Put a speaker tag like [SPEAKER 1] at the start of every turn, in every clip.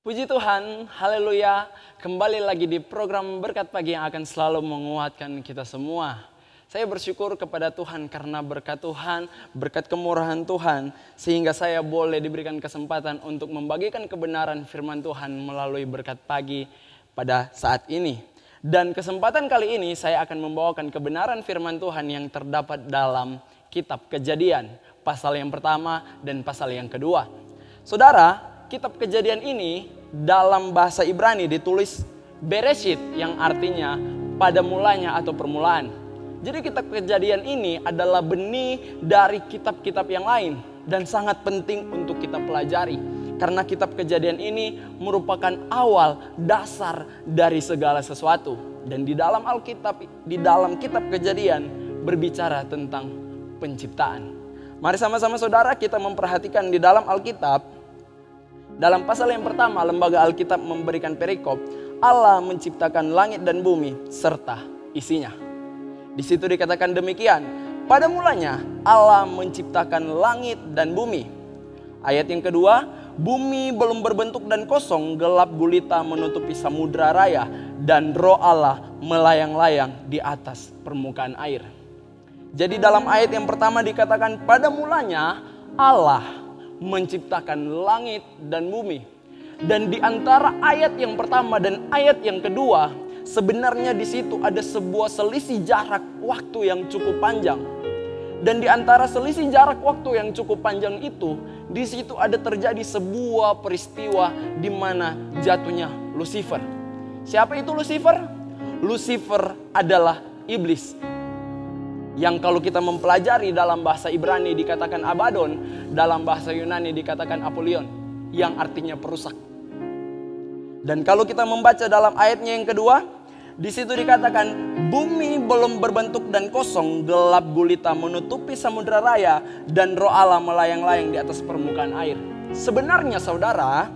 [SPEAKER 1] Puji Tuhan, haleluya. Kembali lagi di program Berkat Pagi yang akan selalu menguatkan kita semua. Saya bersyukur kepada Tuhan karena berkat Tuhan, berkat kemurahan Tuhan, sehingga saya boleh diberikan kesempatan untuk membagikan kebenaran firman Tuhan melalui Berkat Pagi pada saat ini. Dan kesempatan kali ini saya akan membawakan kebenaran firman Tuhan yang terdapat dalam kitab Kejadian, pasal yang pertama dan pasal yang kedua. Saudara, kitab Kejadian ini dalam bahasa Ibrani ditulis Bereshit yang artinya pada mulanya atau permulaan. Jadi kitab Kejadian ini adalah benih dari kitab-kitab yang lain dan sangat penting untuk kita pelajari. Karena kitab Kejadian ini merupakan awal dasar dari segala sesuatu. Dan di dalam Alkitab, di dalam kitab Kejadian berbicara tentang penciptaan. Mari sama-sama saudara kita memperhatikan di dalam Alkitab. Dalam pasal yang pertama, Lembaga Alkitab memberikan perikop, Allah menciptakan langit dan bumi serta isinya. Di situ dikatakan demikian, pada mulanya Allah menciptakan langit dan bumi. Ayat yang kedua, bumi belum berbentuk dan kosong, gelap gulita menutupi samudra raya, dan roh Allah melayang-layang di atas permukaan air. Jadi dalam ayat yang pertama dikatakan pada mulanya Allah menciptakan langit dan bumi. Dan di antara ayat yang pertama dan ayat yang kedua, sebenarnya di situ ada sebuah selisih jarak waktu yang cukup panjang. Dan di antara selisih jarak waktu yang cukup panjang itu, di situ ada terjadi sebuah peristiwa di mana jatuhnya Lucifer. Siapa itu Lucifer? Lucifer adalah iblis. Yang kalau kita mempelajari dalam bahasa Ibrani dikatakan Abaddon, dalam bahasa Yunani dikatakan Apollyon, yang artinya perusak. Dan kalau kita membaca dalam ayatnya yang kedua, di situ dikatakan bumi belum berbentuk dan kosong, gelap gulita menutupi samudra raya, dan roh Allah melayang-layang di atas permukaan air. Sebenarnya saudara,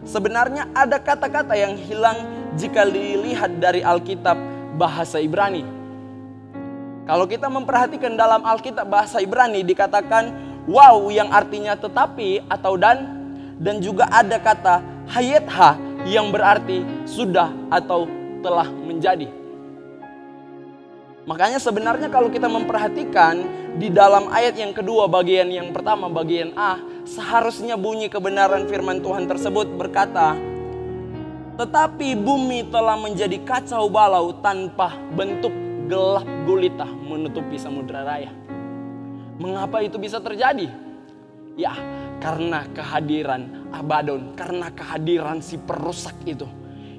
[SPEAKER 1] sebenarnya ada kata-kata yang hilang jika dilihat dari Alkitab bahasa Ibrani. Kalau kita memperhatikan dalam Alkitab bahasa Ibrani dikatakan wow yang artinya tetapi atau dan juga ada kata hayetha yang berarti sudah atau telah menjadi. Makanya sebenarnya kalau kita memperhatikan di dalam ayat yang kedua bagian yang pertama bagian A, seharusnya bunyi kebenaran firman Tuhan tersebut berkata, tetapi bumi telah menjadi kacau balau tanpa bentuk, gelap gulita menutupi samudra raya. Mengapa itu bisa terjadi? Ya, karena kehadiran Abaddon, karena kehadiran si perusak itu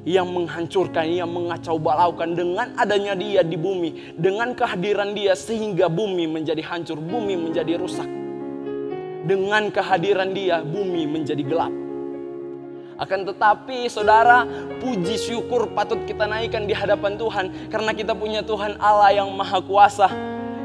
[SPEAKER 1] yang menghancurkan, yang mengacau balaukan dengan adanya dia di bumi, dengan kehadiran dia sehingga bumi menjadi hancur, bumi menjadi rusak. Dengan kehadiran dia bumi menjadi gelap. Akan tetapi saudara, puji syukur patut kita naikkan di hadapan Tuhan. Karena kita punya Tuhan Allah yang maha kuasa.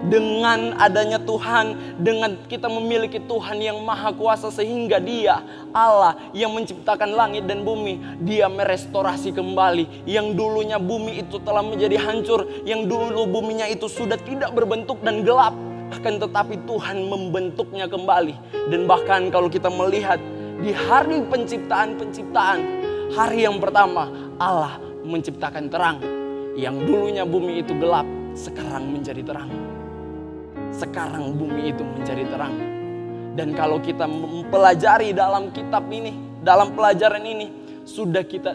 [SPEAKER 1] Dengan adanya Tuhan, dengan kita memiliki Tuhan yang maha kuasa sehingga dia Allah yang menciptakan langit dan bumi. Dia merestorasi kembali. Yang dulunya bumi itu telah menjadi hancur. Yang dulu buminya itu sudah tidak berbentuk dan gelap. Akan tetapi Tuhan membentuknya kembali. Dan bahkan kalau kita melihat di hari penciptaan, hari yang pertama Allah menciptakan terang. Yang dulunya bumi itu gelap, sekarang menjadi terang. Sekarang bumi itu menjadi terang. Dan kalau kita mempelajari dalam kitab ini, dalam pelajaran ini, sudah kita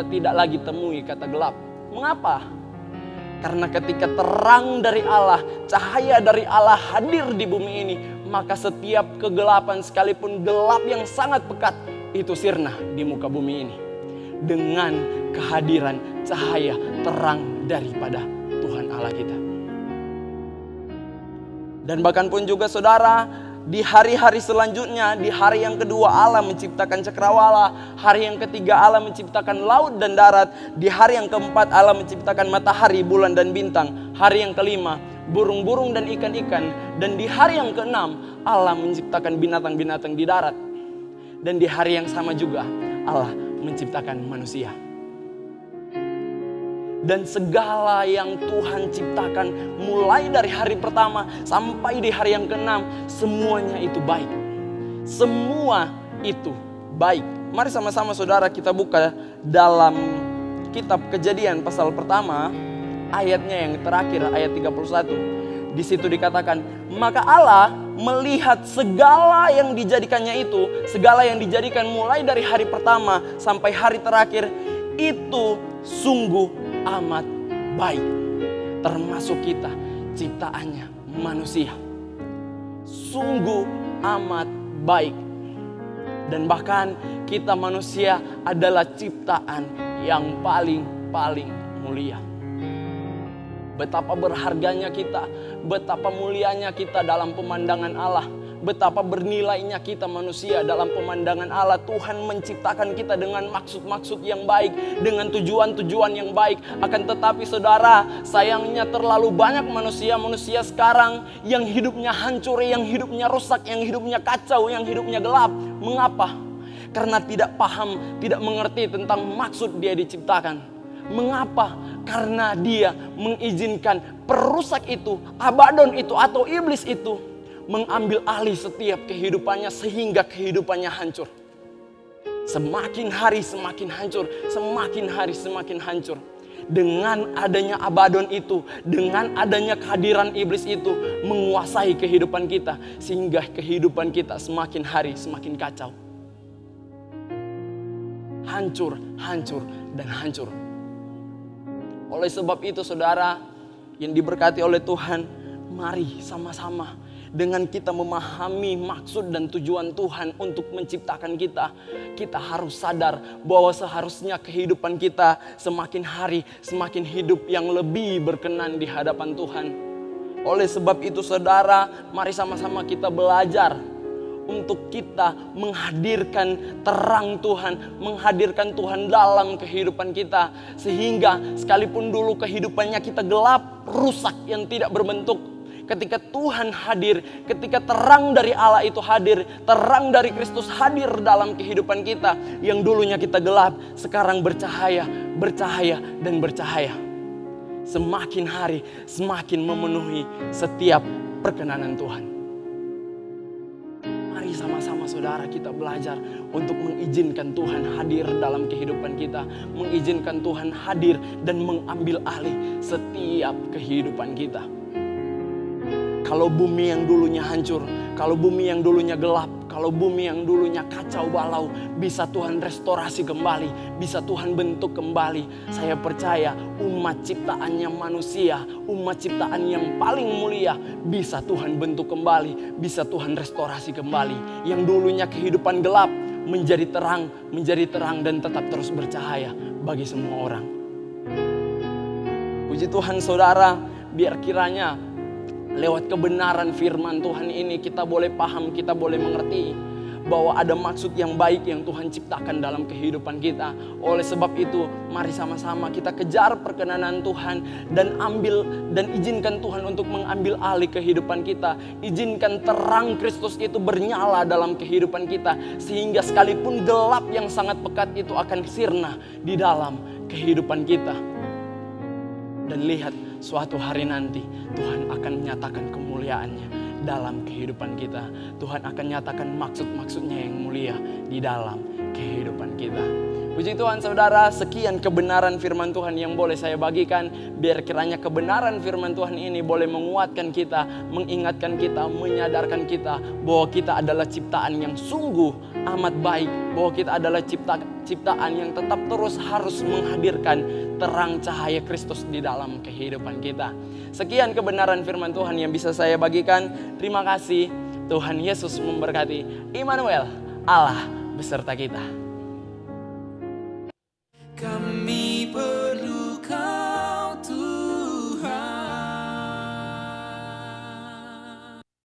[SPEAKER 1] tidak lagi temui kata gelap. Mengapa? Karena ketika terang dari Allah, cahaya dari Allah hadir di bumi ini, maka setiap kegelapan sekalipun gelap yang sangat pekat itu sirna di muka bumi ini. Dengan kehadiran cahaya terang daripada Tuhan Allah kita. Dan bahkan pun juga saudara, di hari-hari selanjutnya, di hari yang kedua Allah menciptakan cakrawala. Hari yang ketiga Allah menciptakan laut dan darat. Di hari yang keempat Allah menciptakan matahari, bulan dan bintang. Hari yang kelima burung-burung dan ikan-ikan. Dan di hari yang keenam Allah menciptakan binatang-binatang di darat. Dan di hari yang sama juga Allah menciptakan manusia. Dan segala yang Tuhan ciptakan mulai dari hari pertama sampai di hari yang keenam, semuanya itu baik. Semua itu baik. Mari sama-sama saudara kita buka dalam kitab Kejadian pasal pertama, ayatnya yang terakhir, ayat 31. Di situ dikatakan, maka Allah melihat segala yang dijadikannya itu, segala yang dijadikan mulai dari hari pertama sampai hari terakhir, itu sungguh amat baik. Termasuk kita, ciptaannya manusia. Sungguh amat baik. Dan bahkan kita manusia adalah ciptaan yang paling mulia. Betapa berharganya kita, betapa mulianya kita dalam pemandangan Allah. Betapa bernilainya kita manusia dalam pemandangan Allah. Tuhan menciptakan kita dengan maksud-maksud yang baik, dengan tujuan-tujuan yang baik. Akan tetapi saudara, sayangnya terlalu banyak manusia-manusia sekarang yang hidupnya hancur, yang hidupnya rusak, yang hidupnya kacau, yang hidupnya gelap. Mengapa? Karena tidak paham, tidak mengerti tentang maksud dia diciptakan. Mengapa? Karena dia mengizinkan perusak itu, Abaddon itu atau iblis itu mengambil alih setiap kehidupannya sehingga kehidupannya hancur. Semakin hari semakin hancur, semakin hari semakin hancur. Dengan adanya Abaddon itu, dengan adanya kehadiran iblis itu menguasai kehidupan kita sehingga kehidupan kita semakin hari semakin kacau. Hancur, hancur, dan hancur. Oleh sebab itu saudara yang diberkati oleh Tuhan, mari sama-sama dengan kita memahami maksud dan tujuan Tuhan untuk menciptakan kita. Kita harus sadar bahwa seharusnya kehidupan kita semakin hari semakin hidup yang lebih berkenan di hadapan Tuhan. Oleh sebab itu saudara, mari sama-sama kita belajar untuk kita menghadirkan terang Tuhan, menghadirkan Tuhan dalam kehidupan kita. Sehingga sekalipun dulu kehidupannya kita gelap, rusak, yang tidak berbentuk, ketika Tuhan hadir, ketika terang dari Allah itu hadir, terang dari Kristus hadir dalam kehidupan kita, yang dulunya kita gelap, sekarang bercahaya, bercahaya, dan bercahaya. Semakin hari, semakin memenuhi setiap perkenanan Tuhan. Mari sama-sama saudara kita belajar untuk mengizinkan Tuhan hadir dalam kehidupan kita. Mengizinkan Tuhan hadir dan mengambil alih setiap kehidupan kita. Kalau bumi yang dulunya hancur, kalau bumi yang dulunya gelap, kalau bumi yang dulunya kacau balau, bisa Tuhan restorasi kembali, bisa Tuhan bentuk kembali. Saya percaya umat ciptaannya manusia, umat ciptaan yang paling mulia, bisa Tuhan bentuk kembali, bisa Tuhan restorasi kembali. Yang dulunya kehidupan gelap menjadi terang dan tetap terus bercahaya bagi semua orang. Puji Tuhan saudara, biar kiranya lewat kebenaran firman Tuhan ini kita boleh paham, kita boleh mengerti bahwa ada maksud yang baik yang Tuhan ciptakan dalam kehidupan kita. Oleh sebab itu, mari sama-sama kita kejar perkenanan Tuhan dan izinkan Tuhan untuk mengambil alih kehidupan kita. Izinkan terang Kristus itu bernyala dalam kehidupan kita sehingga sekalipun gelap yang sangat pekat itu akan sirna di dalam kehidupan kita. Dan lihat, suatu hari nanti Tuhan akan menyatakan kemuliaannya dalam kehidupan kita. Tuhan akan nyatakan maksud-maksudnya yang mulia di dalam kehidupan kita. Puji Tuhan saudara, sekian kebenaran firman Tuhan yang boleh saya bagikan. Biar kiranya kebenaran firman Tuhan ini boleh menguatkan kita, mengingatkan kita, menyadarkan kita bahwa kita adalah ciptaan yang sungguh amat baik. Bahwa kita adalah ciptaan yang tetap terus harus menghadirkan terang cahaya Kristus di dalam kehidupan kita. Sekian kebenaran firman Tuhan yang bisa saya bagikan. Terima kasih. Tuhan Yesus memberkati. Immanuel, Allah beserta kita.